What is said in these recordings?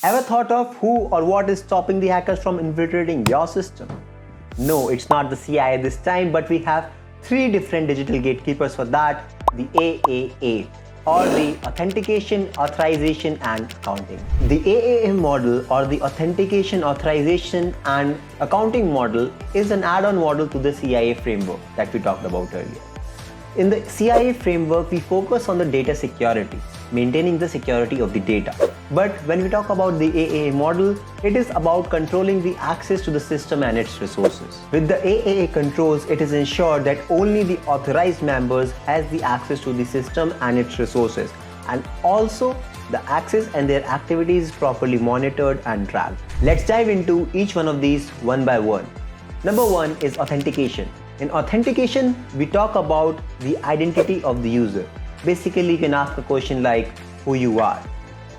Ever thought of who or what is stopping the hackers from infiltrating your system? No, it's not the CIA this time, but we have three different digital gatekeepers for that: the AAA, or the Authentication, Authorization and Accounting. The AAA model, or the Authentication, Authorization and Accounting model, is an add-on model to the CIA framework that we talked about earlier. In the CIA framework, we focus on the data security, maintaining the security of the data. But when we talk about the AAA model, it is about controlling the access to the system and its resources. With the AAA controls, it is ensured that only the authorized members has the access to the system and its resources, and also the access and their activities properly monitored and tracked. Let's dive into each one of these one by one. Number one is authentication. In authentication, we talk about the identity of the user. Basically, you can ask a question like who you are.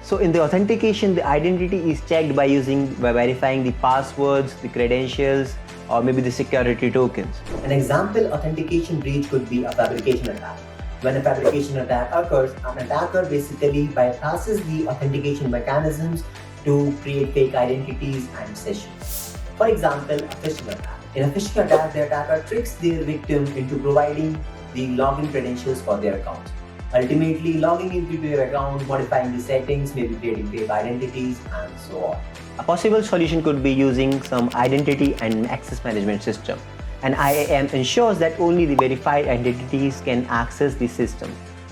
So in the authentication, the identity is checked by verifying the passwords, the credentials, or maybe the security tokens. An example authentication breach could be a fabrication attack. When a fabrication attack occurs, an attacker basically bypasses the authentication mechanisms to create fake identities and sessions. For example, a phishing attack. In a phishing attack, the attacker tricks their victim into providing the login credentials for their account, ultimately logging into their account, modifying the settings, maybe creating fake identities, and so on. A possible solution could be using some identity and access management system. An IAM ensures that only the verified entities can access the system.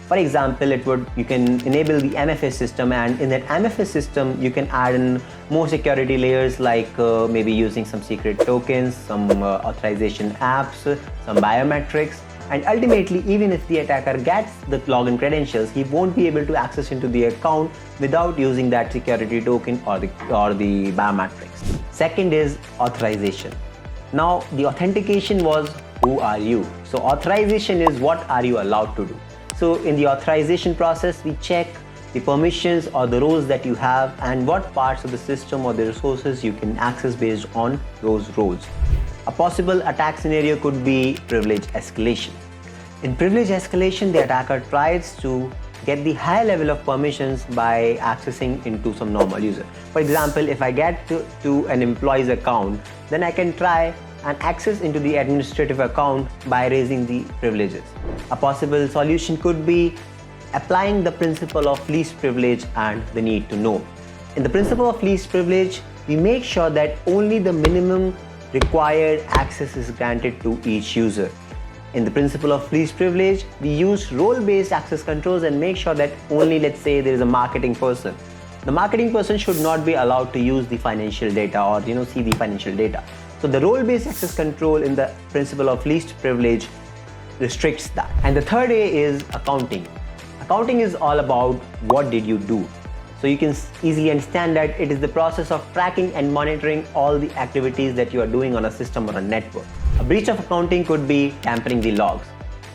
For example, you can enable the MFA system, and in that MFA system, you can add in more security layers like maybe using some secret tokens, some authorization apps, some biometrics, and ultimately, even if the attacker gets the login credentials, he won't be able to access into the account without using that security token or the biometrics. Second is authorization. Now, the authentication was who are you? So authorization is what are you allowed to do. So in the authorization process, we check the permissions or the roles that you have and what parts of the system or the resources you can access based on those roles. A possible attack scenario could be privilege escalation. In privilege escalation, the attacker tries to get the high level of permissions by accessing into some normal user. For example, if I get to an employee's account, then I can try and access into the administrative account by raising the privileges. A possible solution could be applying the principle of least privilege and the need to know. In the principle of least privilege, we make sure that only the minimum required access is granted to each user. In the principle of least privilege, we use role-based access controls and make sure that only, let's say, there is a marketing person. The marketing person should not be allowed to use the financial data or see the financial data. So the role-based access control in the principle of least privilege restricts that. And the third A is accounting. Accounting is all about what did you do. So you can easily understand that it is the process of tracking and monitoring all the activities that you are doing on a system or a network. A breach of accounting could be tampering the logs.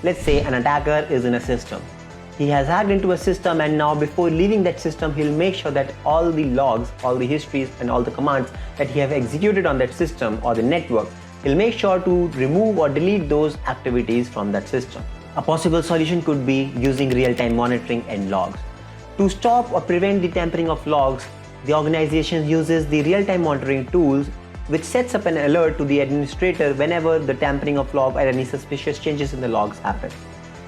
Let's say an attacker is in a system. He has hacked into a system, and now before leaving that system, he'll make sure that all the logs, all the histories and all the commands that he have executed on that system or the network, he'll make sure to remove or delete those activities from that system. A possible solution could be using real-time monitoring and logs. To stop or prevent the tampering of logs, the organization uses the real-time monitoring tools, which sets up an alert to the administrator whenever the tampering of log or any suspicious changes in the logs happen.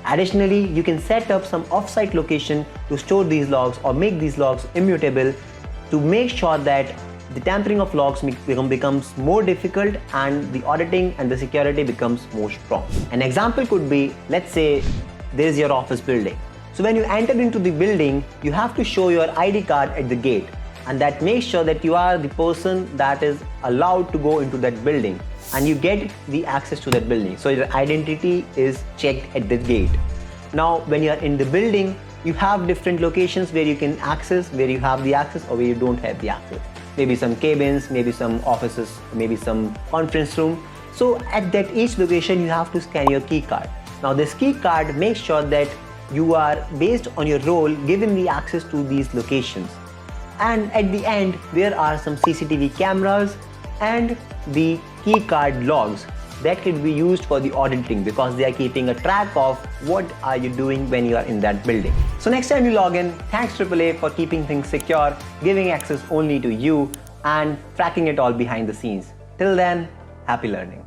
Additionally, you can set up some off-site location to store these logs or make these logs immutable to make sure that the tampering of logs becomes more difficult and the auditing and the security becomes more strong. An example could be, let's say there is your office building. So when you enter into the building, you have to show your ID card at the gate, and that makes sure that you are the person that is allowed to go into that building and you get the access to that building. So your identity is checked at the gate. Now, when you are in the building, you have different locations where you can access, where you have the access or where you don't have the access. Maybe some cabins, maybe some offices, maybe some conference room. So at that each location, you have to scan your key card. Now this key card makes sure that you are, based on your role, given the access to these locations. And at the end, there are some CCTV cameras and the key card logs that could be used for the auditing because they are keeping a track of what are you doing when you are in that building. So next time you log in, thanks AAA for keeping things secure, giving access only to you and tracking it all behind the scenes. Till then, happy learning.